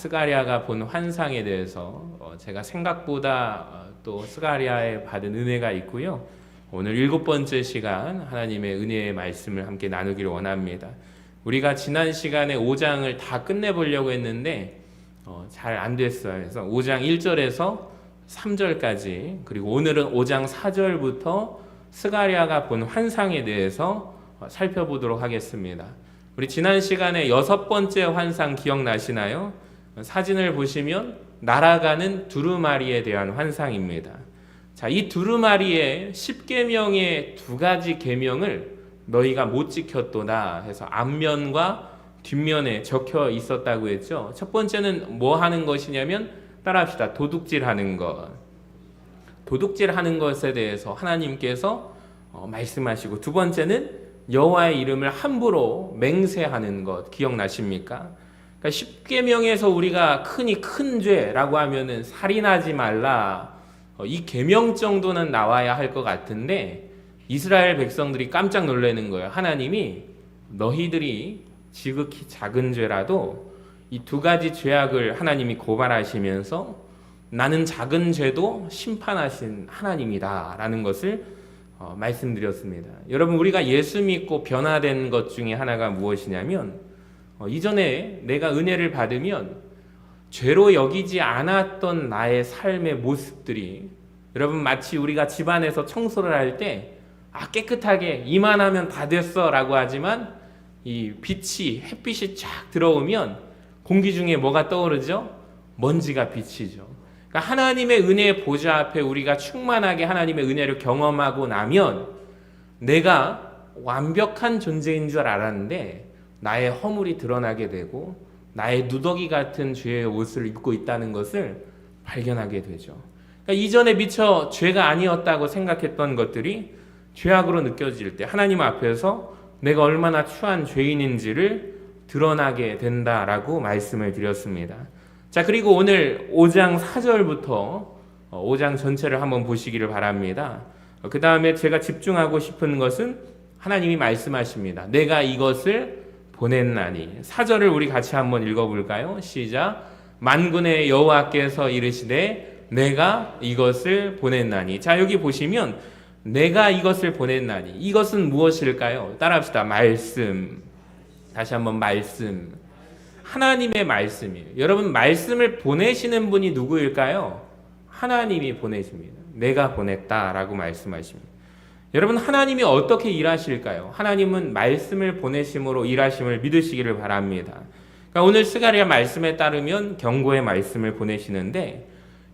스가랴가 본 환상에 대해서 제가 생각보다 또 스가랴에 받은 은혜가 있고요. 오늘 7번째 시간 하나님의 은혜의 말씀을 함께 나누기를 원합니다. 우리가 지난 시간에 5장을 다 끝내보려고 했는데 잘 안 됐어요. 그래서 5장 1절에서 3절까지, 그리고 오늘은 5장 4절부터 스가랴가 본 환상에 대해서 살펴보도록 하겠습니다. 우리 지난 시간에 6번째 환상 기억나시나요? 사진을 보시면 날아가는 두루마리에 대한 환상입니다. 자, 이 두루마리의 10계명의 2가지 계명을 너희가 못 지켰도다 해서 앞면과 뒷면에 적혀 있었다고 했죠. 첫 번째는 뭐 하는 것이냐면, 따라합시다. 도둑질하는 것. 도둑질하는 것에 대해서 하나님께서 말씀하시고, 두 번째는 여호와의 이름을 함부로 맹세하는 것. 기억나십니까? 그러니까 10계명에서 우리가 흔히 큰 죄라고 하면은 살인하지 말라, 이 계명 정도는 나와야 할 것 같은데 이스라엘 백성들이 깜짝 놀라는 거예요. 하나님이 너희들이 지극히 작은 죄라도 이 2가지 죄악을 하나님이 고발하시면서 나는 작은 죄도 심판하신 하나님이다 라는 것을 말씀드렸습니다. 여러분, 우리가 예수 믿고 변화된 것 중에 하나가 무엇이냐면, 이전에 내가 은혜를 받으면 죄로 여기지 않았던 나의 삶의 모습들이, 여러분 마치 우리가 집안에서 청소를 할 때 깨끗하게 이만하면 다 됐어 라고 하지만 이 햇빛이 쫙 들어오면 공기 중에 뭐가 떠오르죠? 먼지가 비치죠. 그러니까 하나님의 은혜의 보좌 앞에 우리가 충만하게 하나님의 은혜를 경험하고 나면 내가 완벽한 존재인 줄 알았는데 나의 허물이 드러나게 되고 나의 누더기 같은 죄의 옷을 입고 있다는 것을 발견하게 되죠. 그러니까 이전에 미처 죄가 아니었다고 생각했던 것들이 죄악으로 느껴질 때 하나님 앞에서 내가 얼마나 추한 죄인인지를 드러나게 된다라고 말씀을 드렸습니다. 자, 그리고 오늘 5장 4절부터 5장 전체를 한번 보시기를 바랍니다. 그 다음에 제가 집중하고 싶은 것은 하나님이 말씀하십니다. 내가 이것을 보냈나니. 4절을 우리 같이 한번 읽어볼까요? 시작. 만군의 여호와께서 이르시되 내가 이것을 보냈나니. 자, 여기 보시면 내가 이것을 보냈나니, 이것은 무엇일까요? 따라합시다. 말씀. 다시 한번 말씀. 하나님의 말씀이에요. 여러분, 말씀을 보내시는 분이 누구일까요? 하나님이 보내십니다. 내가 보냈다라고 말씀하십니다. 여러분, 하나님이 어떻게 일하실까요? 하나님은 말씀을 보내심으로 일하심을 믿으시기를 바랍니다. 그러니까 오늘 스가랴 말씀에 따르면 경고의 말씀을 보내시는데,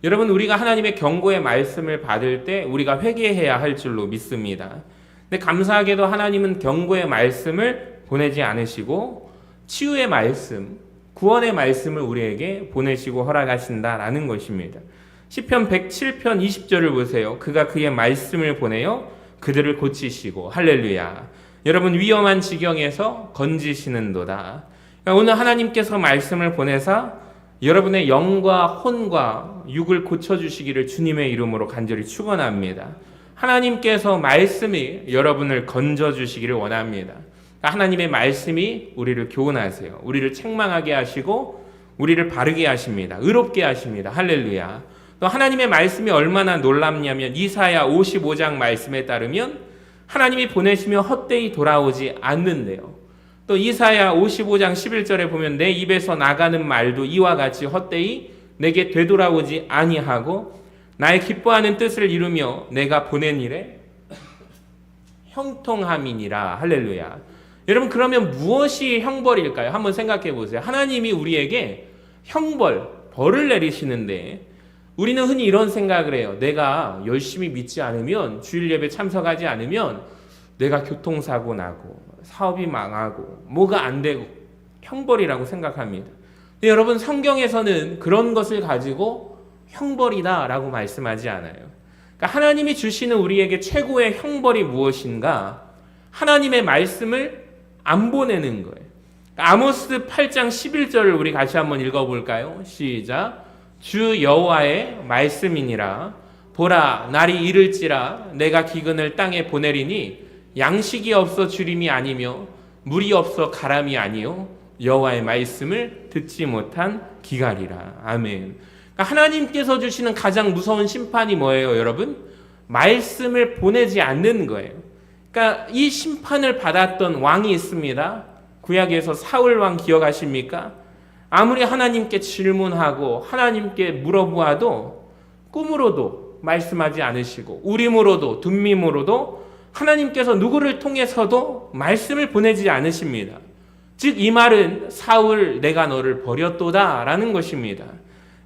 여러분, 우리가 하나님의 경고의 말씀을 받을 때 우리가 회개해야 할 줄로 믿습니다. 근데 감사하게도 하나님은 경고의 말씀을 보내지 않으시고 치유의 말씀, 구원의 말씀을 우리에게 보내시고 허락하신다라는 것입니다. 시편 107편 20절을 보세요. 그가 그의 말씀을 보내어 그들을 고치시고, 할렐루야. 여러분, 위험한 지경에서 건지시는도다. 그러니까 오늘 하나님께서 말씀을 보내사 여러분의 영과 혼과 육을 고쳐주시기를 주님의 이름으로 간절히 축원합니다. 하나님께서 말씀이 여러분을 건져주시기를 원합니다. 하나님의 말씀이 우리를 교훈하세요. 우리를 책망하게 하시고 우리를 바르게 하십니다. 의롭게 하십니다. 할렐루야. 또 하나님의 말씀이 얼마나 놀랍냐면 이사야 55장 말씀에 따르면 하나님이 보내시면 헛되이 돌아오지 않는데요. 또 이사야 55장 11절에 보면 내 입에서 나가는 말도 이와 같이 헛되이 내게 되돌아오지 아니하고 나의 기뻐하는 뜻을 이루며 내가 보낸 일에 형통함이니라. 할렐루야. 여러분, 그러면 무엇이 형벌일까요? 한번 생각해 보세요. 하나님이 우리에게 벌을 내리시는데 우리는 흔히 이런 생각을 해요. 내가 열심히 믿지 않으면, 주일 예배 참석하지 않으면 내가 교통사고 나고 사업이 망하고 뭐가 안 되고 형벌이라고 생각합니다. 근데 여러분, 성경에서는 그런 것을 가지고 형벌이다라고 말씀하지 않아요. 그러니까 하나님이 주시는 우리에게 최고의 형벌이 무엇인가? 하나님의 말씀을 안 보내는 거예요. 그러니까 아모스 8장 11절을 우리 같이 한번 읽어볼까요? 시작. 주 여호와의 말씀이니라. 보라, 날이 이를지라 내가 기근을 땅에 보내리니 양식이 없어 주림이 아니며 물이 없어 가람이 아니요 여호와의 말씀을 듣지 못한 기갈이라. 아멘. 그러니까 하나님께서 주시는 가장 무서운 심판이 뭐예요, 여러분? 말씀을 보내지 않는 거예요. 그러니까 이 심판을 받았던 왕이 있습니다. 구약에서 사울 왕 기억하십니까? 아무리 하나님께 질문하고 하나님께 물어보아도 꿈으로도 말씀하지 않으시고 우림으로도 둠밈으로도 하나님께서 누구를 통해서도 말씀을 보내지 않으십니다. 즉 이 말은 사울 내가 너를 버렸도다 라는 것입니다.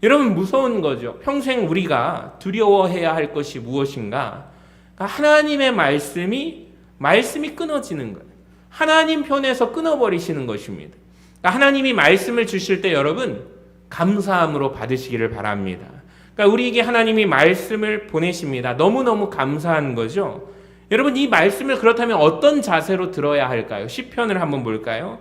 여러분 무서운 거죠. 평생 우리가 두려워해야 할 것이 무엇인가? 그러니까 하나님의 말씀이 끊어지는 거예요. 하나님 편에서 끊어버리시는 것입니다. 그러니까 하나님이 말씀을 주실 때 여러분 감사함으로 받으시기를 바랍니다. 그러니까 우리에게 하나님이 말씀을 보내십니다. 너무너무 감사한 거죠. 여러분 이 말씀을 그렇다면 어떤 자세로 들어야 할까요? 시편을 한번 볼까요?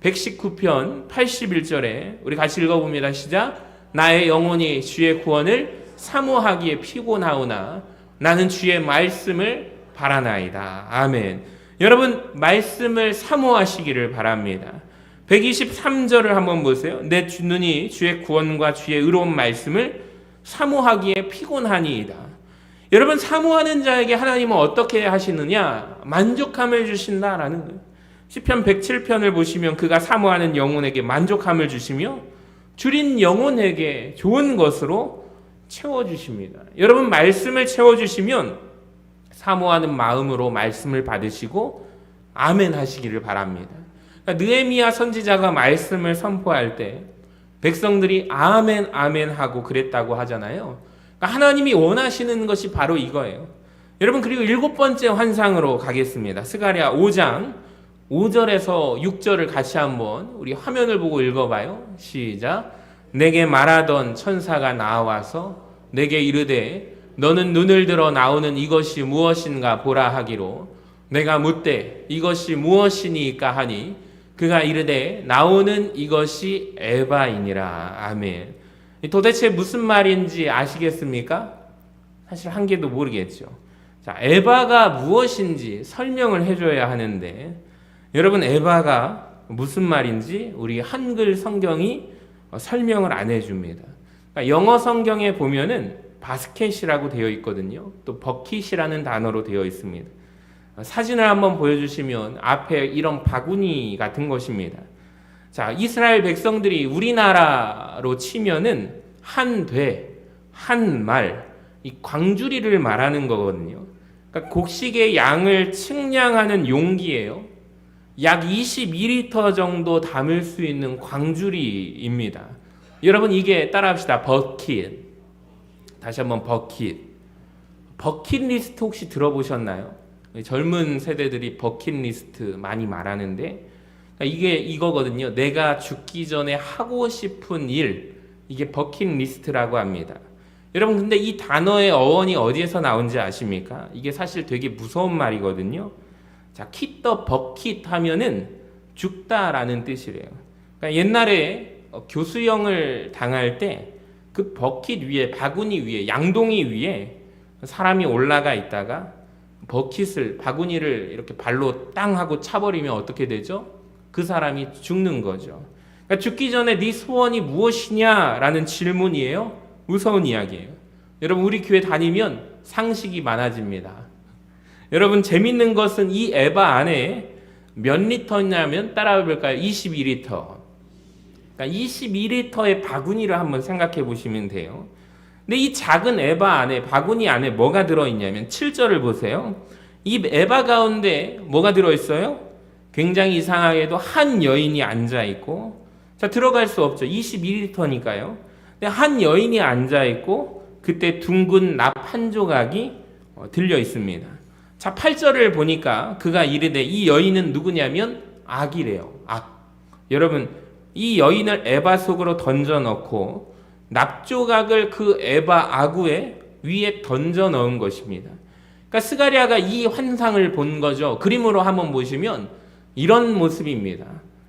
119편 81절에 우리 같이 읽어봅니다. 시작. 나의 영혼이 주의 구원을 사모하기에 피곤하오나 나는 주의 말씀을 바라나이다. 아멘. 여러분 말씀을 사모하시기를 바랍니다. 123절을 한번 보세요. 내 눈이 주의 구원과 주의 의로운 말씀을 사모하기에 피곤하니이다. 여러분 사모하는 자에게 하나님은 어떻게 하시느냐? 만족함을 주신다라는 거예요. 시편 107편을 보시면 그가 사모하는 영혼에게 만족함을 주시며 줄인 영혼에게 좋은 것으로 채워주십니다. 여러분 말씀을 채워주시면 사모하는 마음으로 말씀을 받으시고 아멘 하시기를 바랍니다. 그러니까 느헤미야 선지자가 말씀을 선포할 때 백성들이 아멘 아멘 하고 그랬다고 하잖아요. 그러니까 하나님이 원하시는 것이 바로 이거예요. 여러분 그리고 7번째 환상으로 가겠습니다. 스가랴 5장 5절에서 6절을 같이 한번 우리 화면을 보고 읽어봐요. 시작. 내게 말하던 천사가 나와서 내게 이르되 너는 눈을 들어 나오는 이것이 무엇인가 보라 하기로 내가 묻되 이것이 무엇이니까 하니 그가 이르되 나오는 이것이 에바이니라. 아멘. 도대체 무슨 말인지 아시겠습니까? 사실 한 개도 모르겠죠. 자, 에바가 무엇인지 설명을 해줘야 하는데 여러분 에바가 무슨 말인지 우리 한글 성경이 설명을 안 해줍니다. 그러니까 영어 성경에 보면은 바스켓이라고 되어 있거든요. 또 버킷이라는 단어로 되어 있습니다. 사진을 한번 보여주시면 앞에 이런 바구니 같은 것입니다. 자, 이스라엘 백성들이 우리나라로 치면은 한 돼, 한 말, 이 광주리를 말하는 거거든요. 그러니까 곡식의 양을 측량하는 용기예요. 약 22리터 정도 담을 수 있는 광주리입니다. 여러분 이게 따라합시다. 버킷. 다시 한번 버킷. 버킷리스트 혹시 들어보셨나요? 젊은 세대들이 버킷리스트 많이 말하는데 이게 이거거든요. 내가 죽기 전에 하고 싶은 일, 이게 버킷리스트라고 합니다. 여러분 근데 이 단어의 어원이 어디에서 나온지 아십니까? 이게 사실 되게 무서운 말이거든요. 자, 킷더 버킷 하면은 죽다라는 뜻이래요. 그러니까 옛날에 교수형을 당할 때 그 버킷 위에, 바구니 위에, 양동이 위에 사람이 올라가 있다가 버킷을, 바구니를 이렇게 발로 땅 하고 차버리면 어떻게 되죠? 그 사람이 죽는 거죠. 그러니까 죽기 전에 네 소원이 무엇이냐라는 질문이에요. 무서운 이야기예요. 여러분 우리 교회 다니면 상식이 많아집니다. 여러분 재밌는 것은 이 에바 안에 몇 리터냐면 따라해 볼까요? 22리터. 그러니까 22리터의 바구니를 한번 생각해 보시면 돼요. 근데 이 작은 에바 안에, 바구니 안에 뭐가 들어있냐면 7절을 보세요. 이 에바 가운데 뭐가 들어있어요? 굉장히 이상하게도 한 여인이 앉아있고, 자, 들어갈 수 없죠. 22리터니까요. 근데 한 여인이 앉아있고 그때 둥근 납 한 조각이 들려 있습니다. 자, 8절을 보니까 그가 이르되 이 여인은 누구냐면 악이래요. 악. 여러분 이 여인을 에바 속으로 던져 넣고 납조각을 그 에바 아구에 위에 던져 넣은 것입니다. 그러니까 스가랴가 이 환상을 본 거죠. 그림으로 한번 보시면 이런 모습입니다.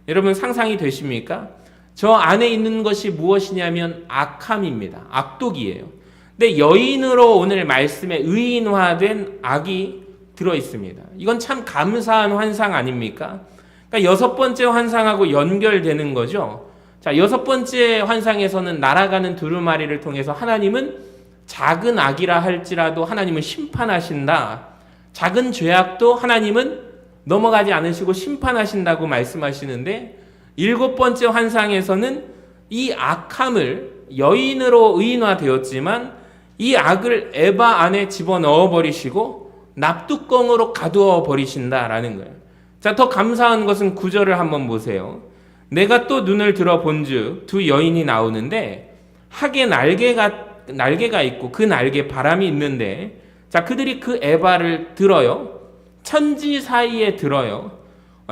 여러분 상상이 되십니까? 저 안에 있는 것이 무엇이냐면 악함입니다. 악독이에요. 근데 여인으로 오늘 말씀에 의인화된 악이 들어 있습니다. 이건 참 감사한 환상 아닙니까? 그러니까 여섯 번째 환상하고 연결되는 거죠. 자, 여섯 번째 환상에서는 날아가는 두루마리를 통해서 하나님은 작은 악이라 할지라도 하나님은 심판하신다. 작은 죄악도 하나님은 넘어가지 않으시고 심판하신다고 말씀하시는데, 일곱 번째 환상에서는 이 악함을 여인으로 의인화되었지만 이 악을 에바 안에 집어넣어 버리시고 납뚜껑으로 가두어 버리신다라는 거예요. 자, 더 감사한 것은 9절을 한번 보세요. 내가 또 눈을 들어 본즉 두 여인이 나오는데 학에 날개가 있고 그 날개에 바람이 있는데, 자, 그들이 그 에바를 들어요. 천지 사이에 들어요.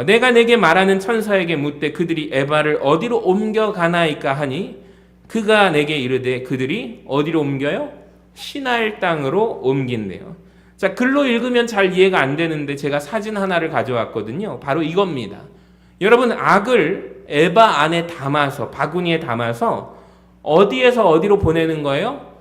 내가 내게 말하는 천사에게 묻되 그들이 에바를 어디로 옮겨가나이까 하니 그가 내게 이르되 그들이 어디로 옮겨요? 시날 땅으로 옮긴대요. 자, 글로 읽으면 잘 이해가 안 되는데 제가 사진 하나를 가져왔거든요. 바로 이겁니다. 여러분, 악을 에바 안에 담아서, 바구니에 담아서 어디에서 어디로 보내는 거예요?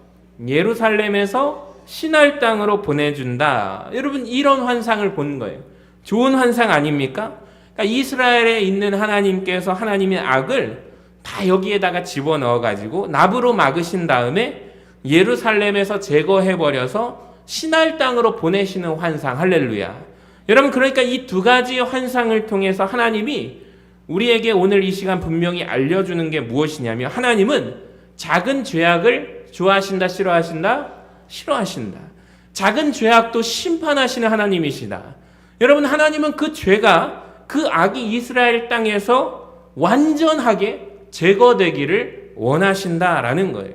예루살렘에서 시날 땅으로 보내준다. 여러분, 이런 환상을 본 거예요. 좋은 환상 아닙니까? 그러니까 이스라엘에 있는 하나님께서 하나님의 악을 다 여기에다가 집어넣어가지고 납으로 막으신 다음에 예루살렘에서 제거해버려서 시날 땅으로 보내시는 환상. 할렐루야. 여러분, 그러니까 이 두 가지 환상을 통해서 하나님이 우리에게 오늘 이 시간 분명히 알려주는 게 무엇이냐면, 하나님은 작은 죄악을 좋아하신다, 싫어하신다? 싫어하신다. 작은 죄악도 심판하시는 하나님이시다. 여러분, 하나님은 그 죄가, 그 악이 이스라엘 땅에서 완전하게 제거되기를 원하신다라는 거예요.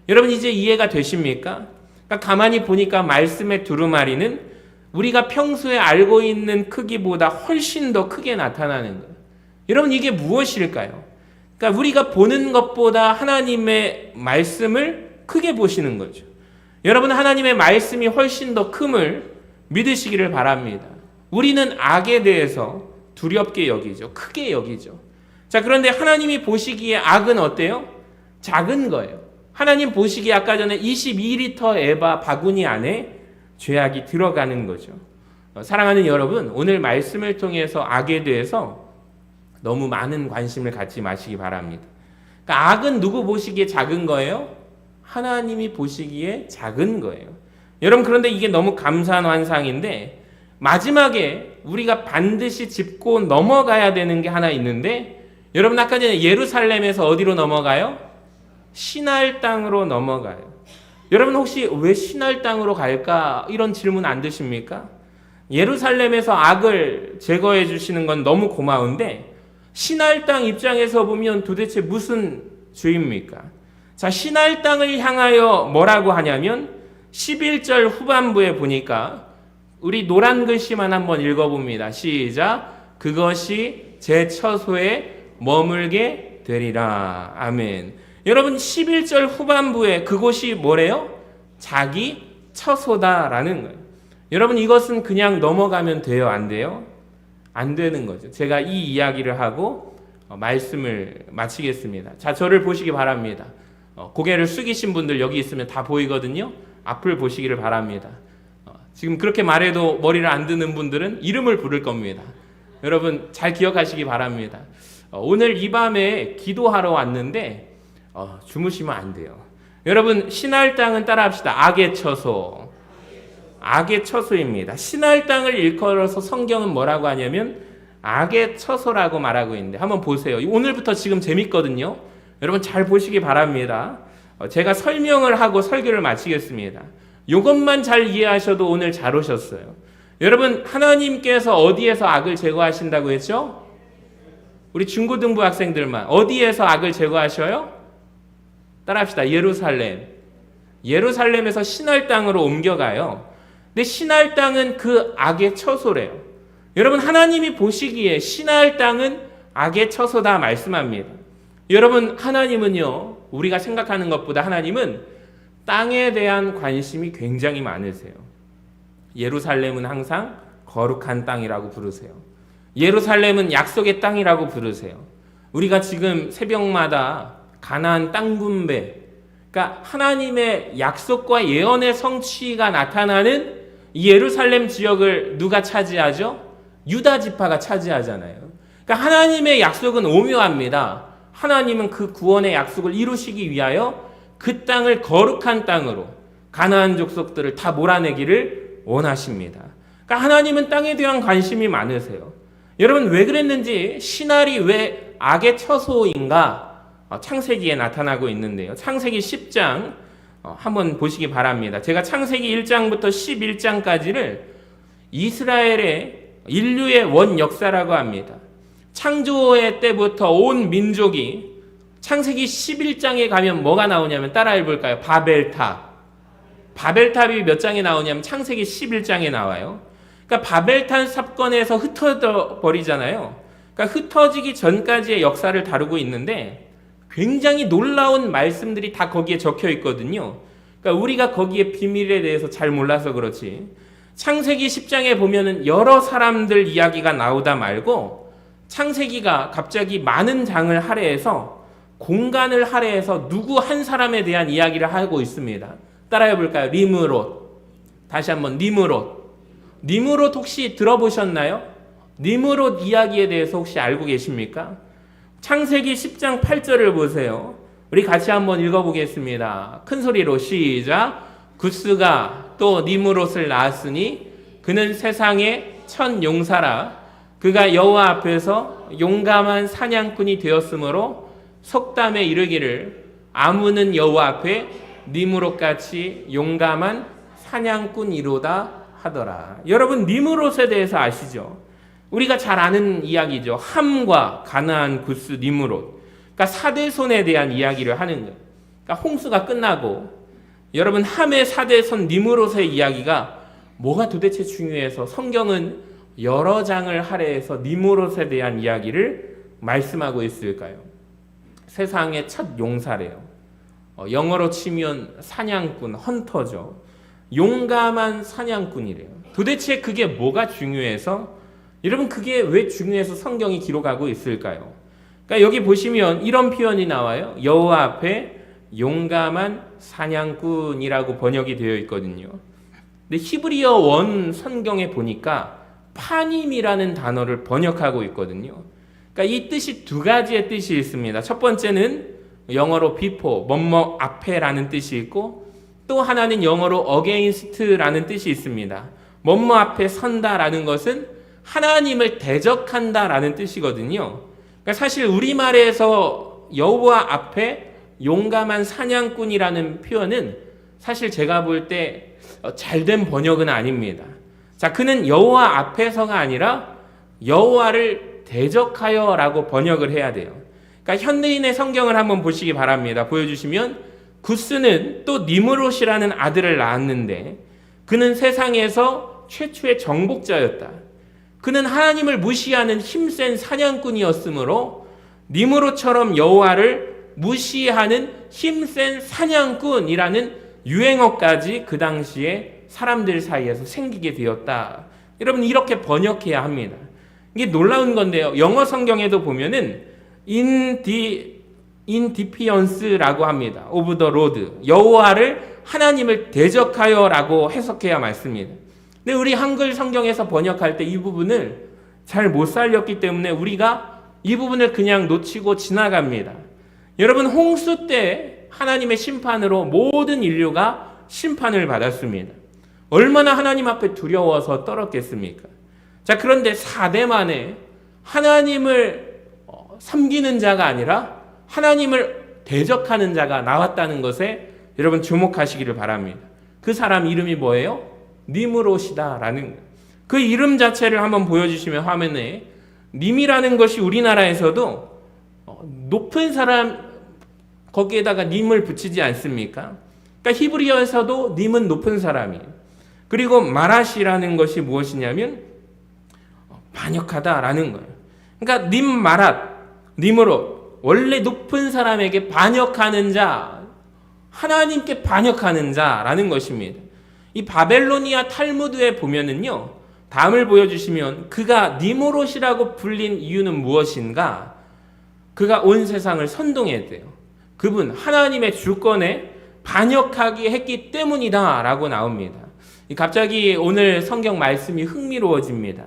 여러분, 이제 이해가 되십니까? 그러니까 가만히 보니까 말씀의 두루마리는 우리가 평소에 알고 있는 크기보다 훨씬 더 크게 나타나는 거예요. 여러분, 이게 무엇일까요? 그러니까 우리가 보는 것보다 하나님의 말씀을 크게 보시는 거죠. 여러분, 하나님의 말씀이 훨씬 더 큼을 믿으시기를 바랍니다. 우리는 악에 대해서 두렵게 여기죠. 크게 여기죠. 자, 그런데 하나님이 보시기에 악은 어때요? 작은 거예요. 하나님 보시기에 아까 전에 22리터 에바 바구니 안에 죄악이 들어가는 거죠. 사랑하는 여러분, 오늘 말씀을 통해서 악에 대해서 너무 많은 관심을 갖지 마시기 바랍니다. 그러니까 악은 누구 보시기에 작은 거예요? 하나님이 보시기에 작은 거예요. 여러분, 그런데 이게 너무 감사한 환상인데 마지막에 우리가 반드시 짚고 넘어가야 되는 게 하나 있는데, 여러분, 아까 전에 예루살렘에서 어디로 넘어가요? 시날 땅으로 넘어가요. 여러분, 혹시 왜 시날 땅으로 갈까? 이런 질문 안 드십니까? 예루살렘에서 악을 제거해 주시는 건 너무 고마운데 시날 땅 입장에서 보면 도대체 무슨 죄입니까? 자, 시날 땅을 향하여 뭐라고 하냐면 11절 후반부에 보니까 우리 노란 글씨만 한번 읽어봅니다. 시작. 그것이 제 처소에 머물게 되리라. 아멘. 여러분, 11절 후반부에 그곳이 뭐래요? 자기 처소다라는 거예요. 여러분, 이것은 그냥 넘어가면 돼요? 안 돼요? 안 되는 거죠. 제가 이 이야기를 하고 말씀을 마치겠습니다. 자, 저를 보시기 바랍니다. 고개를 숙이신 분들 여기 있으면 다 보이거든요. 앞을 보시기를 바랍니다. 지금 그렇게 말해도 머리를 안 드는 분들은 이름을 부를 겁니다. 여러분, 잘 기억하시기 바랍니다. 오늘 이 밤에 기도하러 왔는데 주무시면 안 돼요. 여러분, 시날 땅은 따라합시다. 악의 처소. 악의 처소입니다. 시날 땅을 일컬어서 성경은 뭐라고 하냐면 악의 처소라고 말하고 있는데, 한번 보세요. 오늘부터 지금 재밌거든요. 여러분, 잘 보시기 바랍니다. 제가 설명을 하고 설교를 마치겠습니다. 이것만 잘 이해하셔도 오늘 잘 오셨어요. 여러분, 하나님께서 어디에서 악을 제거하신다고 했죠? 우리 중고등부 학생들만 어디에서 악을 제거하셔요? 따라합시다. 예루살렘. 예루살렘에서 시날 땅으로 옮겨가요. 근데 시날 땅은 그 악의 처소래요. 여러분, 하나님이 보시기에 시날 땅은 악의 처소다 말씀합니다. 여러분, 하나님은요, 우리가 생각하는 것보다 하나님은 땅에 대한 관심이 굉장히 많으세요. 예루살렘은 항상 거룩한 땅이라고 부르세요. 예루살렘은 약속의 땅이라고 부르세요. 우리가 지금 새벽마다 가나안 땅 분배, 그러니까 하나님의 약속과 예언의 성취가 나타나는 이 예루살렘 지역을 누가 차지하죠? 유다 지파가 차지하잖아요. 그러니까 하나님의 약속은 오묘합니다. 하나님은 그 구원의 약속을 이루시기 위하여 그 땅을 거룩한 땅으로 가나안 족속들을 다 몰아내기를 원하십니다. 그러니까 하나님은 땅에 대한 관심이 많으세요. 여러분 왜 그랬는지 신할이 왜 악의 처소인가 창세기에 나타나고 있는데요. 창세기 10장 한번 보시기 바랍니다. 제가 창세기 1장부터 11장까지를 이스라엘의 인류의 원 역사라고 합니다. 창조의 때부터 온 민족이 창세기 11장에 가면 뭐가 나오냐면 따라해 볼까요? 바벨탑. 바벨탑이 몇 장에 나오냐면 창세기 11장에 나와요. 그러니까 바벨탑 사건에서 흩어져 버리잖아요. 그러니까 흩어지기 전까지의 역사를 다루고 있는데 굉장히 놀라운 말씀들이 다 거기에 적혀 있거든요. 그러니까 우리가 거기에 비밀에 대해서 잘 몰라서 그렇지. 창세기 10장에 보면은 여러 사람들 이야기가 나오다 말고 창세기가 갑자기 많은 장을 할애해서 공간을 할애해서 누구 한 사람에 대한 이야기를 하고 있습니다. 따라해 볼까요? 니므롯. 다시 한번 니므롯. 니므롯 혹시 들어보셨나요? 니므롯 이야기에 대해서 혹시 알고 계십니까? 창세기 10장 8절을 보세요. 우리 같이 한번 읽어보겠습니다. 큰 소리로 시작. 구스가 또 니므롯을 낳았으니 그는 세상의 첫 용사라. 그가 여호와 앞에서 용감한 사냥꾼이 되었으므로 속담에 이르기를 아무는 여호와 앞에 니므롯같이 용감한 사냥꾼이로다 하더라. 여러분 니므롯에 대해서 아시죠? 우리가 잘 아는 이야기죠. 함과 가나안, 구스, 니므롯. 그러니까 사대손에 대한 이야기를 하는 거예요. 그러니까 홍수가 끝나고 여러분 함의 사대손 니므롯의 이야기가 뭐가 도대체 중요해서 성경은 여러 장을 할애해서 니므롯에 대한 이야기를 말씀하고 있을까요? 세상의 첫 용사래요. 영어로 치면 사냥꾼, 헌터죠. 용감한 사냥꾼이래요. 도대체 그게 뭐가 중요해서 여러분 그게 왜 중요해서 성경이 기록하고 있을까요? 그러니까 여기 보시면 이런 표현이 나와요. 여호와 앞에 용감한 사냥꾼이라고 번역이 되어 있거든요. 근데 히브리어 원 성경에 보니까 파님이라는 단어를 번역하고 있거든요. 그러니까 이 뜻이 두 가지의 뜻이 있습니다. 첫 번째는 영어로 before, 뭐뭐 앞에라는 뜻이 있고 또 하나는 영어로 against라는 뜻이 있습니다. 뭐뭐 앞에 선다라는 것은 하나님을 대적한다라는 뜻이거든요. 그러니까 사실 우리말에서 여호와 앞에 용감한 사냥꾼이라는 표현은 사실 제가 볼 때 잘된 번역은 아닙니다. 자, 그는 여호와 앞에서가 아니라 여호와를 대적하여라고 번역을 해야 돼요. 그러니까 현대인의 성경을 한번 보시기 바랍니다. 보여주시면 구스는 또 니므롯이라는 아들을 낳았는데 그는 세상에서 최초의 정복자였다. 그는 하나님을 무시하는 힘센 사냥꾼이었으므로 니므롯처럼 여호와를 무시하는 힘센 사냥꾼이라는 유행어까지 그 당시에 사람들 사이에서 생기게 되었다. 여러분 이렇게 번역해야 합니다. 이게 놀라운 건데요. 영어 성경에도 보면은 인디피언스라고 합니다. 오브 더 로드. 여호와를 하나님을 대적하여라고 해석해야 맞습니다. 근데 우리 한글 성경에서 번역할 때 이 부분을 잘 못 살렸기 때문에 우리가 이 부분을 그냥 놓치고 지나갑니다. 여러분 홍수 때 하나님의 심판으로 모든 인류가 심판을 받았습니다. 얼마나 하나님 앞에 두려워서 떨었겠습니까? 자, 그런데 4대 만에 하나님을 섬기는 자가 아니라 하나님을 대적하는 자가 나왔다는 것에 여러분 주목하시기를 바랍니다. 그 사람 이름이 뭐예요? 니므롯이다라는 그 이름 자체를 한번 보여주시면 화면에 님이라는 것이 우리나라에서도 높은 사람 거기에다가 님을 붙이지 않습니까? 그러니까 히브리어에서도 님은 높은 사람이에요. 그리고 마랏이라는 것이 무엇이냐면 반역하다라는 거예요. 그러니까 님 마랏, 님으로 원래 높은 사람에게 반역하는 자, 하나님께 반역하는 자라는 것입니다. 이 바벨로니아 탈무드에 보면은요, 다음을 보여주시면 그가 니므롯이라고 불린 이유는 무엇인가? 그가 온 세상을 선동했대요. 그분 하나님의 주권에 반역하게 했기 때문이다 라고 나옵니다. 갑자기 오늘 성경 말씀이 흥미로워집니다.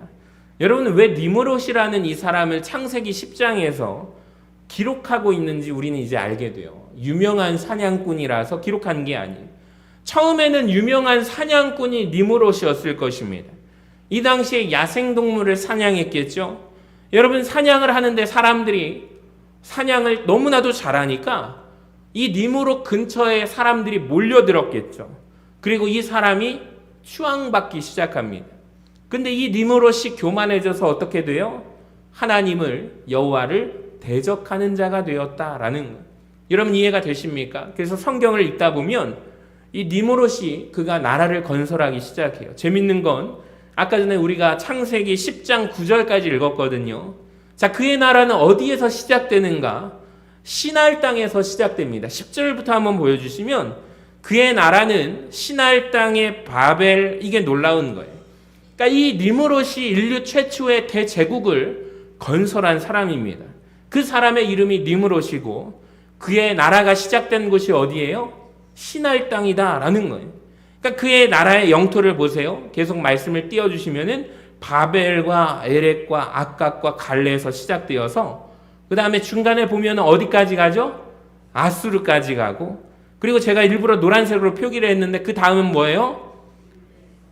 여러분, 왜 니므롯이라는 이 사람을 창세기 10장에서 기록하고 있는지 우리는 이제 알게 돼요. 유명한 사냥꾼이라서 기록한 게 아니에요. 처음에는 유명한 사냥꾼이 니므롯이었을 것입니다. 이 당시에 야생동물을 사냥했겠죠. 여러분, 사냥을 하는데 사람들이 사냥을 너무나도 잘하니까 이 니므롯 근처에 사람들이 몰려들었겠죠. 그리고 이 사람이 추앙받기 시작합니다. 근데 이 니므롯이 교만해져서 어떻게 돼요? 하나님을, 여호와를 대적하는 자가 되었다라는 거예요. 여러분, 이해가 되십니까? 그래서 성경을 읽다 보면 이 니므롯이 그가 나라를 건설하기 시작해요. 재밌는 건 아까 전에 우리가 창세기 10장 9절까지 읽었거든요. 자, 그의 나라는 어디에서 시작되는가? 시날 땅에서 시작됩니다. 10절부터 한번 보여주시면 그의 나라는 시날 땅의 바벨, 이게 놀라운 거예요. 그러니까 이 니므롯이 인류 최초의 대제국을 건설한 사람입니다. 그 사람의 이름이 니므롯이고 그의 나라가 시작된 곳이 어디예요? 시날 땅이다라는 거예요. 그러니까 그의 나라의 영토를 보세요. 계속 말씀을 띄워주시면은 바벨과 에렉과 악각과 갈레에서 시작되어서 그 다음에 중간에 보면 어디까지 가죠? 아수르까지 가고, 그리고 제가 일부러 노란색으로 표기를 했는데 그 다음은 뭐예요?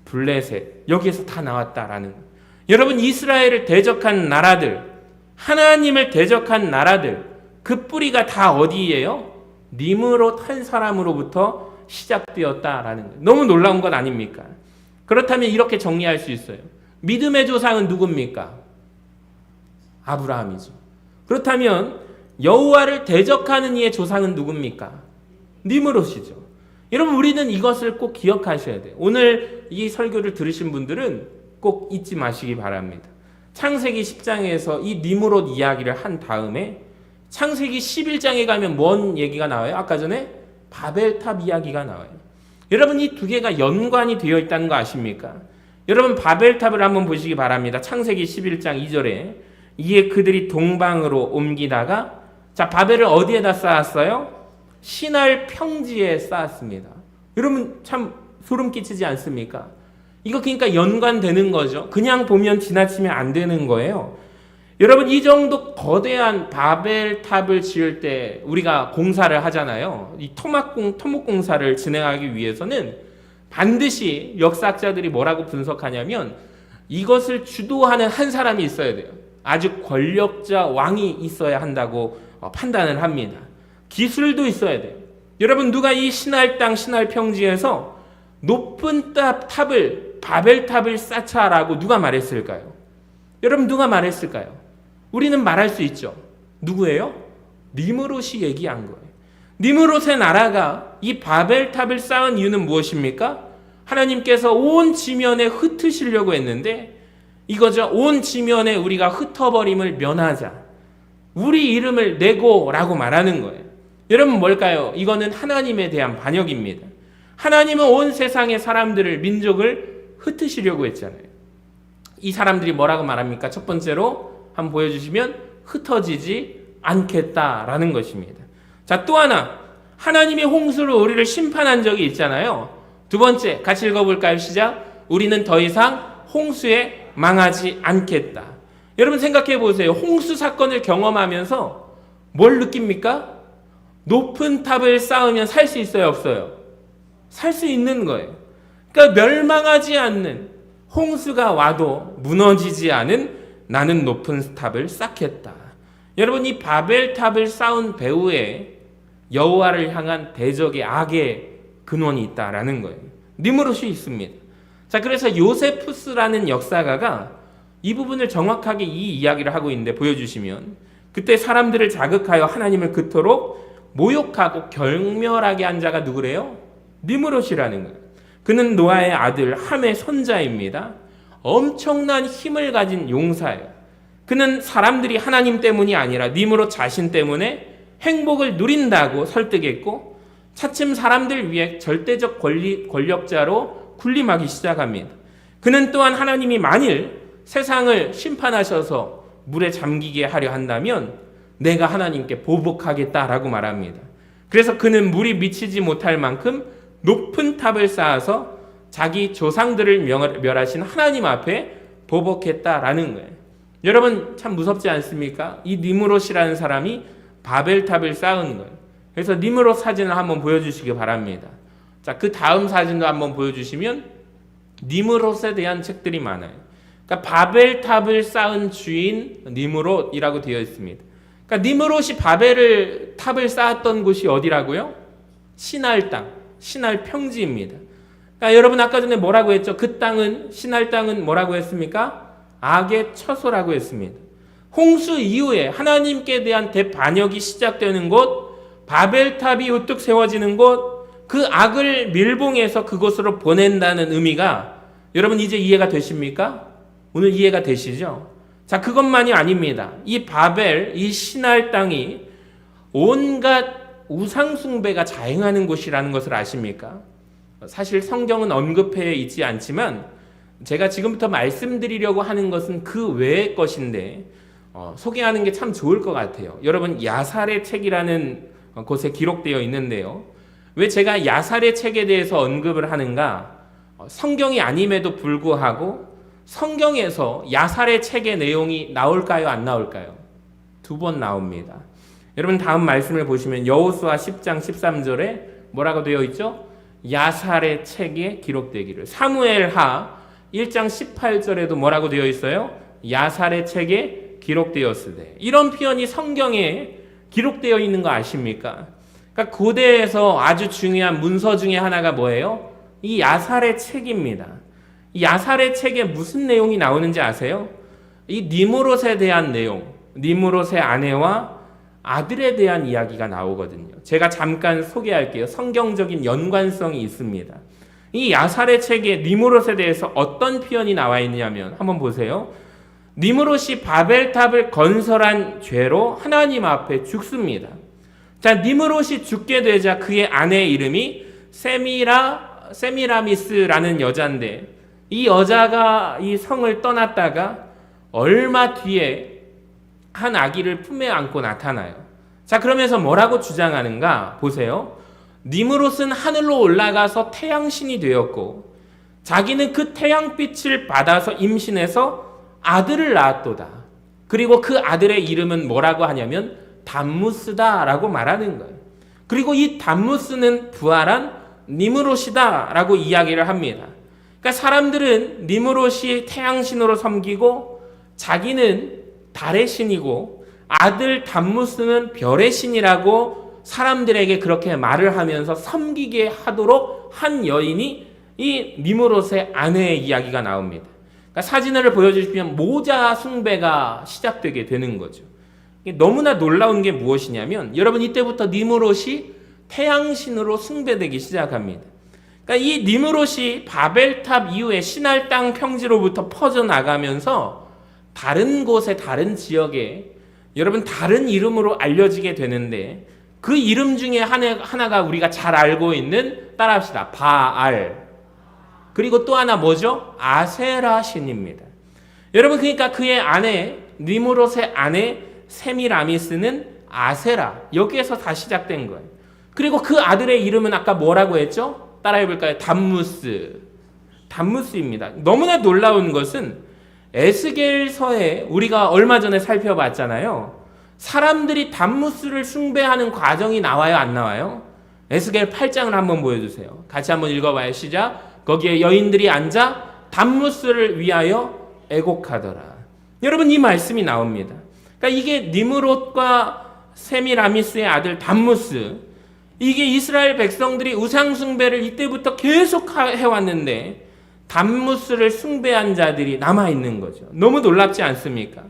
블레셋. 여기에서 다 나왔다라는 거예요. 여러분, 이스라엘을 대적한 나라들, 하나님을 대적한 나라들, 그 뿌리가 다 어디예요? 니므롯 한 사람으로부터 시작되었다라는 거예요. 너무 놀라운 건 아닙니까? 그렇다면 이렇게 정리할 수 있어요. 믿음의 조상은 누굽니까? 아브라함이죠. 그렇다면 여호와를 대적하는 이의 조상은 누굽니까? 니므롯이죠. 여러분, 우리는 이것을 꼭 기억하셔야 돼요. 오늘 이 설교를 들으신 분들은 꼭 잊지 마시기 바랍니다. 창세기 10장에서 이 니므롯 이야기를 한 다음에 창세기 11장에 가면 뭔 얘기가 나와요? 아까 전에 바벨탑 이야기가 나와요. 여러분, 이 두 개가 연관이 되어 있다는 거 아십니까? 여러분, 바벨탑을 한번 보시기 바랍니다. 창세기 11장 2절에 이에 그들이 동방으로 옮기다가, 자, 바벨을 어디에다 쌓았어요? 시날 평지에 쌓았습니다. 여러분, 참 소름 끼치지 않습니까? 이거 그러니까 연관되는 거죠. 그냥 보면 지나치면 안 되는 거예요. 여러분, 이 정도 거대한 바벨탑을 지을 때 우리가 공사를 하잖아요. 이 토목공사를 진행하기 위해서는 반드시 역사학자들이 뭐라고 분석하냐면 이것을 주도하는 한 사람이 있어야 돼요. 아주 권력자, 왕이 있어야 한다고 판단을 합니다. 기술도 있어야 돼요. 여러분, 누가 이 시날 땅, 시날 평지에서 높은 탑을, 바벨탑을 쌓자라고 누가 말했을까요? 여러분, 누가 말했을까요? 우리는 말할 수 있죠. 누구예요? 니므롯이 얘기한 거예요. 니므롯의 나라가 이 바벨탑을 쌓은 이유는 무엇입니까? 하나님께서 온 지면에 흩으시려고 했는데 이거죠. 온 지면에 우리가 흩어버림을 면하자. 우리 이름을 내고라고 말하는 거예요. 여러분, 뭘까요? 이거는 하나님에 대한 반역입니다. 하나님은 온 세상의 사람들을, 민족을 흩으시려고 했잖아요. 이 사람들이 뭐라고 말합니까? 첫 번째로 한번 보여주시면 흩어지지 않겠다라는 것입니다. 자, 또 하나, 하나님이 홍수로 우리를 심판한 적이 있잖아요. 두 번째, 같이 읽어볼까요? 시작. 우리는 더 이상 홍수에 망하지 않겠다. 여러분, 생각해 보세요. 홍수 사건을 경험하면서 뭘 느낍니까? 높은 탑을 쌓으면 살 수 있어요, 없어요? 살 수 있는 거예요. 그러니까 멸망하지 않는, 홍수가 와도 무너지지 않은 나는 높은 탑을 쌓겠다. 여러분, 이 바벨탑을 쌓은 배후에 여호와를 향한 대적의 악의 근원이 있다라는 거예요. 니므롯이 있습니다. 자, 그래서 요세푸스라는 역사가가 이 부분을 정확하게 이 이야기를 하고 있는데, 보여주시면 그때 사람들을 자극하여 하나님을 그토록 모욕하고 경멸하게 한 자가 누구래요? 니므롯이라는 거예요. 그는 노아의 아들 함의 손자입니다. 엄청난 힘을 가진 용사예요. 그는 사람들이 하나님 때문이 아니라 니므롯 자신 때문에 행복을 누린다고 설득했고, 차츰 사람들 위해 절대적 권력자로 군림하기 시작합니다. 그는 또한 하나님이 만일 세상을 심판하셔서 물에 잠기게 하려 한다면 내가 하나님께 보복하겠다라고 말합니다. 그래서 그는 물이 미치지 못할 만큼 높은 탑을 쌓아서 자기 조상들을 멸하신 하나님 앞에 보복했다라는 거예요. 여러분 참 무섭지 않습니까? 이 니므롯이라는 사람이 바벨탑을 쌓은 거예요. 그래서 니므롯 사진을 한번 보여주시기 바랍니다. 자, 그 다음 사진도 한번 보여주시면 니므롯에 대한 책들이 많아요. 그러니까 바벨탑을 쌓은 주인 니므롯이라고 되어 있습니다. 그러니까 니므롯이 바벨을 탑을 쌓았던 곳이 어디라고요? 시날 땅, 시날 평지입니다. 그러니까 여러분 아까 전에 뭐라고 했죠? 그 땅은, 시날 땅은 뭐라고 했습니까? 악의 처소라고 했습니다. 홍수 이후에 하나님께 대한 대반역이 시작되는 곳, 바벨탑이 우뚝 세워지는 곳, 그 악을 밀봉해서 그곳으로 보낸다는 의미가 여러분 이제 이해가 되십니까? 오늘 이해가 되시죠? 자, 그것만이 아닙니다. 이 바벨, 이 시날 땅이 온갖 우상숭배가 자행하는 곳이라는 것을 아십니까? 사실 성경은 언급해 있지 않지만 제가 지금부터 말씀드리려고 하는 것은 그 외의 것인데 소개하는 게 참 좋을 것 같아요. 여러분 야살의 책이라는 곳에 기록되어 있는데요. 왜 제가 야살의 책에 대해서 언급을 하는가? 성경이 아님에도 불구하고 성경에서 야살의 책의 내용이 나올까요? 안 나올까요? 2번 나옵니다. 여러분 다음 말씀을 보시면 여호수아 10장 13절에 뭐라고 되어 있죠? 야살의 책에 기록되기를. 사무엘하 1장 18절에도 뭐라고 되어 있어요? 야살의 책에 기록되었으되. 이런 표현이 성경에 기록되어 있는 거 아십니까? 그러니까 고대에서 아주 중요한 문서 중에 하나가 뭐예요? 이 야살의 책입니다. 이 야살의 책에 무슨 내용이 나오는지 아세요? 이 니므롯에 대한 내용, 니므롯의 아내와 아들에 대한 이야기가 나오거든요. 제가 잠깐 소개할게요. 성경적인 연관성이 있습니다. 이 야살의 책에 니므롯에 대해서 어떤 표현이 나와 있냐면 한번 보세요. 니므롯이 바벨탑을 건설한 죄로 하나님 앞에 죽습니다. 자, 니므롯이 죽게 되자 그의 아내의 이름이 세미라미스라는 여자인데 이 여자가 이 성을 떠났다가 얼마 뒤에 한 아기를 품에 안고 나타나요. 자, 그러면서 뭐라고 주장하는가 보세요. 니므롯은 하늘로 올라가서 태양신이 되었고 자기는 그 태양빛을 받아서 임신해서 아들을 낳았도다. 그리고 그 아들의 이름은 뭐라고 하냐면 담무스다라고 말하는 거예요. 그리고 이 담무스는 부활한 니므롯이다라고 이야기를 합니다. 그러니까 사람들은 니므롯이 태양신으로 섬기고 자기는 달의 신이고 아들 담무스는 별의 신이라고 사람들에게 그렇게 말을 하면서 섬기게 하도록 한 여인이 이 니므롯의 아내의 이야기가 나옵니다. 그러니까 사진을 보여주시면 모자 숭배가 시작되게 되는 거죠. 너무나 놀라운 게 무엇이냐면 여러분 이때부터 니므롯이 태양신으로 숭배되기 시작합니다. 그러니까 이 니므롯이 바벨탑 이후에 시날 땅 평지로부터 퍼져나가면서 다른 곳에 다른 지역에 여러분 다른 이름으로 알려지게 되는데 그 이름 중에 하나가 우리가 잘 알고 있는 따라합시다. 바알. 그리고 또 하나 뭐죠? 아세라 신입니다. 여러분 그러니까 그의 아내 니므롯의 아내 세미라미스는 아세라. 여기에서 다 시작된 거예요. 그리고 그 아들의 이름은 아까 뭐라고 했죠? 따라해볼까요? 담무스입니다. 너무나 놀라운 것은 에스겔서에 우리가 얼마 전에 살펴봤잖아요. 사람들이 담무스를 숭배하는 과정이 나와요, 안 나와요? 에스겔 8장을 한번 보여주세요. 같이 한번 읽어봐요. 시작. 거기에 여인들이 앉아 담무스를 위하여 애곡하더라. 여러분 이 말씀이 나옵니다. 그러니까 이게 니므롯과 세미라미스의 아들 담무스, 이게 이스라엘 백성들이 우상 숭배를 이때부터 계속 해왔는데 담무스를 숭배한 자들이 남아있는 거죠. 너무 놀랍지 않습니까?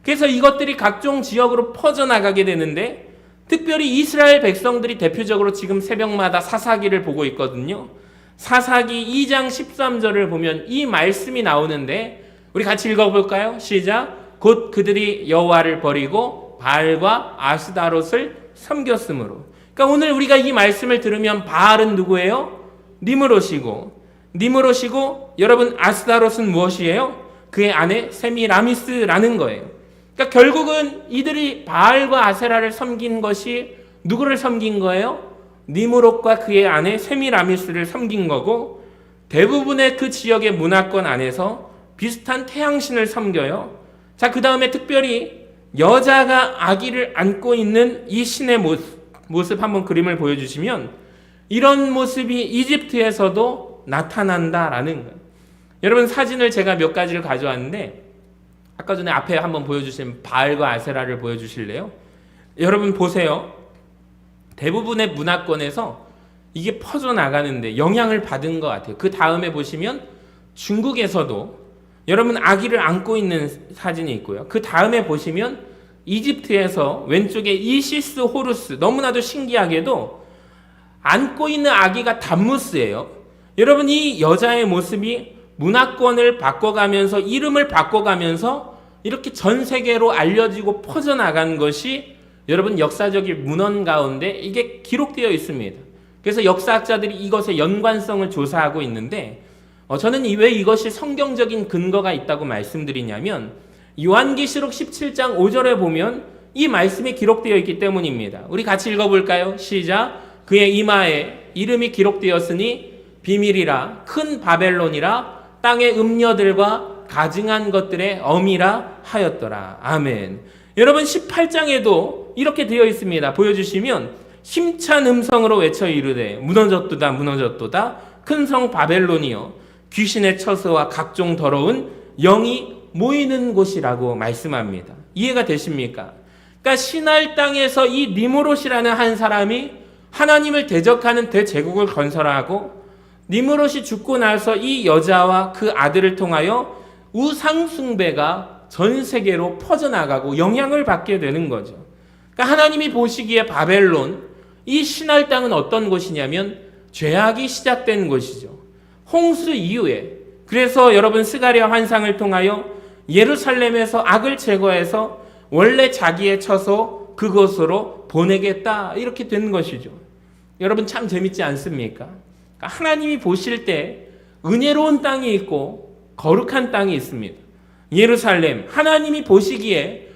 그래서 이것들이 각종 지역으로 퍼져나가게 되는데 특별히 이스라엘 백성들이 대표적으로 지금 새벽마다 사사기를 보고 있거든요. 사사기 2장 13절을 보면 이 말씀이 나오는데 우리 같이 읽어볼까요? 시작. 곧 그들이 여호와를 버리고 바알과 아스다롯을 섬겼으므로. 그러니까 오늘 우리가 이 말씀을 들으면 바알은 누구예요? 니므롯이고 여러분 아스다롯은 무엇이에요? 그의 아내 세미라미스라는 거예요. 그러니까 결국은 이들이 바알과 아세라를 섬긴 것이 누구를 섬긴 거예요? 니므롯과 그의 아내 세미라미스를 섬긴 거고 대부분의 그 지역의 문화권 안에서 비슷한 태양신을 섬겨요. 자, 그 다음에 특별히 여자가 아기를 안고 있는 이 신의 모습 한번 그림을 보여주시면 이런 모습이 이집트에서도 나타난다라는 거예요. 여러분, 사진을 제가 몇 가지를 가져왔는데 아까 전에 앞에 한번 보여주신 바알과 아세라를 보여주실래요? 여러분 보세요. 대부분의 문화권에서 이게 퍼져나가는데 영향을 받은 것 같아요. 그 다음에 보시면 중국에서도 여러분 아기를 안고 있는 사진이 있고요. 그 다음에 보시면 이집트에서 왼쪽에 이시스 호루스, 너무나도 신기하게도 안고 있는 아기가 담무스예요. 여러분, 이 여자의 모습이 문화권을 바꿔가면서 이름을 바꿔가면서 이렇게 전 세계로 알려지고 퍼져나간 것이 여러분 역사적인 문헌 가운데 이게 기록되어 있습니다. 그래서 역사학자들이 이것의 연관성을 조사하고 있는데 저는 왜 이것이 성경적인 근거가 있다고 말씀드리냐면 요한계시록 17장 5절에 보면 이 말씀이 기록되어 있기 때문입니다. 우리 같이 읽어볼까요? 시작. 그의 이마에 이름이 기록되었으니 비밀이라 큰 바벨론이라 땅의 음녀들과 가증한 것들의 어미라 하였더라. 아멘. 여러분 18장에도 이렇게 되어 있습니다. 보여주시면 힘찬 음성으로 외쳐 이르되 무너졌도다 무너졌도다 큰 성 바벨론이여 귀신의 처소와 각종 더러운 영이 모이는 곳이라고 말씀합니다. 이해가 되십니까? 그러니까 신할 땅에서 이 니무롯이라는 한 사람이 하나님을 대적하는 대제국을 건설하고 니무롯이 죽고 나서 이 여자와 그 아들을 통하여 우상숭배가 전 세계로 퍼져나가고 영향을 받게 되는 거죠. 그러니까 하나님이 보시기에 바벨론, 이 신할 땅은 어떤 곳이냐면 죄악이 시작된 곳이죠. 홍수 이후에. 그래서 여러분 스가랴 환상을 통하여 예루살렘에서 악을 제거해서 원래 자기의 처소 그곳으로 보내겠다 이렇게 된 것이죠. 여러분 참 재밌지 않습니까? 그러니까 하나님이 보실 때 은혜로운 땅이 있고 거룩한 땅이 있습니다. 예루살렘, 하나님이 보시기에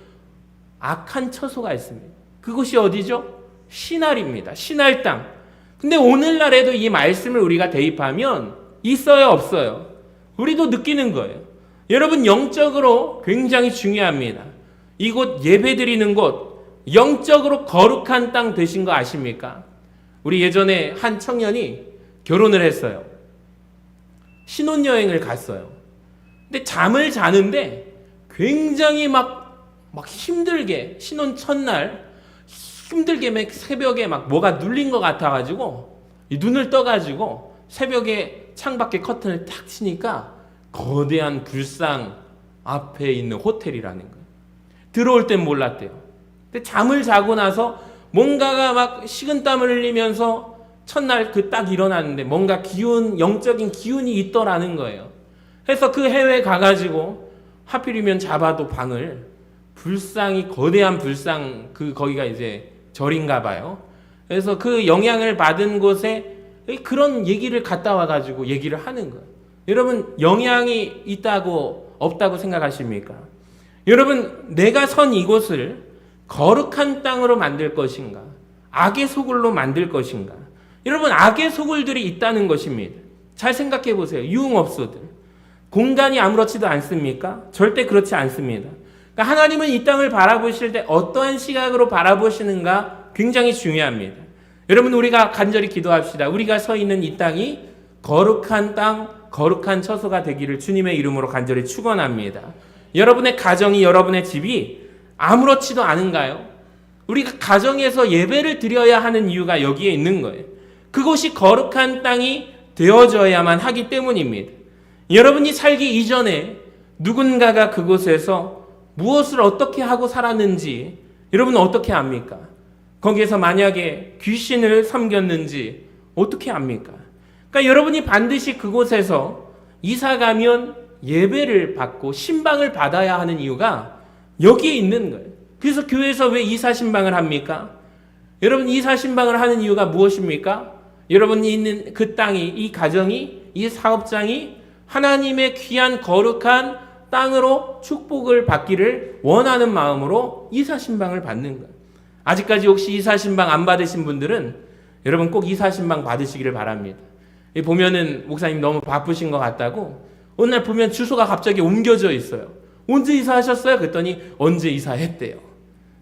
악한 처소가 있습니다. 그곳이 어디죠? 신할입니다. 신할 땅. 근데 오늘날에도 이 말씀을 우리가 대입하면 있어요, 없어요? 우리도 느끼는 거예요. 여러분 영적으로 굉장히 중요합니다. 이곳 예배드리는 곳, 영적으로 거룩한 땅 되신 거 아십니까? 우리 예전에 한 청년이 결혼을 했어요. 신혼여행을 갔어요. 근데 잠을 자는데 굉장히 막 힘들게 신혼 첫날 힘들게 막 새벽에 막 뭐가 눌린 것 같아가지고 눈을 떠가지고 새벽에 창밖에 커튼을 탁 치니까 거대한 불상 앞에 있는 호텔이라는 거예요. 들어올 땐 몰랐대요. 근데 잠을 자고 나서 뭔가가 막 식은땀을 흘리면서 첫날 그 딱 일어났는데 뭔가 기운, 영적인 기운이 있더라는 거예요. 그래서 그 해외에 가가지고 하필이면 잡아도 방을 불상이 거대한 불상 거기가 이제 절인가 봐요. 그래서 그 영향을 받은 곳에 그런 얘기를 갔다 와가지고 얘기를 하는 거예요. 여러분 영향이 있다고 없다고 생각하십니까? 여러분 내가 선 이곳을 거룩한 땅으로 만들 것인가? 악의 소굴로 만들 것인가? 여러분 악의 소굴들이 있다는 것입니다. 잘 생각해 보세요. 유흥업소들. 공간이 아무렇지도 않습니까? 절대 그렇지 않습니다. 그러니까 하나님은 이 땅을 바라보실 때 어떠한 시각으로 바라보시는가 굉장히 중요합니다. 여러분 우리가 간절히 기도합시다. 우리가 서 있는 이 땅이 거룩한 땅, 거룩한 처소가 되기를 주님의 이름으로 간절히 축원합니다. 여러분의 가정이, 여러분의 집이 아무렇지도 않은가요? 우리가 가정에서 예배를 드려야 하는 이유가 여기에 있는 거예요. 그곳이 거룩한 땅이 되어져야만 하기 때문입니다. 여러분이 살기 이전에 누군가가 그곳에서 무엇을 어떻게 하고 살았는지 여러분은 어떻게 압니까? 거기에서 만약에 귀신을 섬겼는지 어떻게 압니까? 그러니까 여러분이 반드시 그곳에서 이사 가면 예배를 받고 신방을 받아야 하는 이유가 여기에 있는 거예요. 그래서 교회에서 왜 이사 신방을 합니까? 여러분 이사 신방을 하는 이유가 무엇입니까? 여러분이 있는 그 땅이, 이 가정이, 이 사업장이 하나님의 귀한 거룩한 땅으로 축복을 받기를 원하는 마음으로 이사 신방을 받는 거예요. 아직까지 혹시 이사 신방 안 받으신 분들은 여러분 꼭 이사 신방 받으시기를 바랍니다. 보면은 목사님 너무 바쁘신 것 같다고 어느 날 보면 주소가 갑자기 옮겨져 있어요. 언제 이사하셨어요? 그랬더니 언제 이사했대요.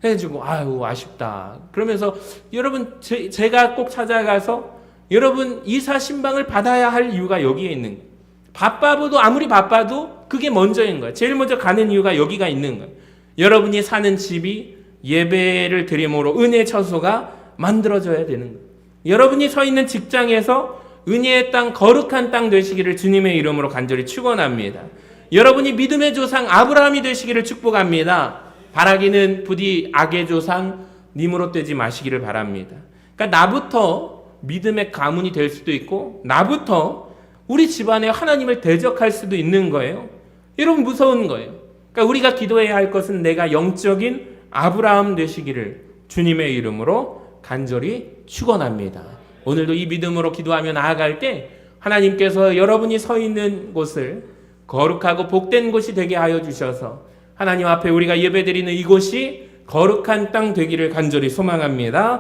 해가지고 아유 아쉽다. 그러면서 여러분 제가 꼭 찾아가서 여러분 이사 신방을 받아야 할 이유가 여기에 있는 거예요. 바빠도 아무리 바빠도 그게 먼저인 거예요. 제일 먼저 가는 이유가 여기가 있는 거예요. 여러분이 사는 집이 예배를 드림으로 은혜의 처소가 만들어져야 되는 거예요. 여러분이 서 있는 직장에서 은혜의 땅, 거룩한 땅 되시기를 주님의 이름으로 간절히 축원합니다. 여러분이 믿음의 조상 아브라함이 되시기를 축복합니다. 바라기는 부디 악의 조상 님으로 되지 마시기를 바랍니다. 그러니까 나부터 믿음의 가문이 될 수도 있고 나부터 우리 집안에 하나님을 대적할 수도 있는 거예요. 여러분 무서운 거예요. 그러니까 우리가 기도해야 할 것은 내가 영적인 아브라함 되시기를 주님의 이름으로 간절히 축원합니다. 오늘도 이 믿음으로 기도하며 나아갈 때 하나님께서 여러분이 서 있는 곳을 거룩하고 복된 곳이 되게 하여 주셔서 하나님 앞에 우리가 예배드리는 이곳이 거룩한 땅 되기를 간절히 소망합니다.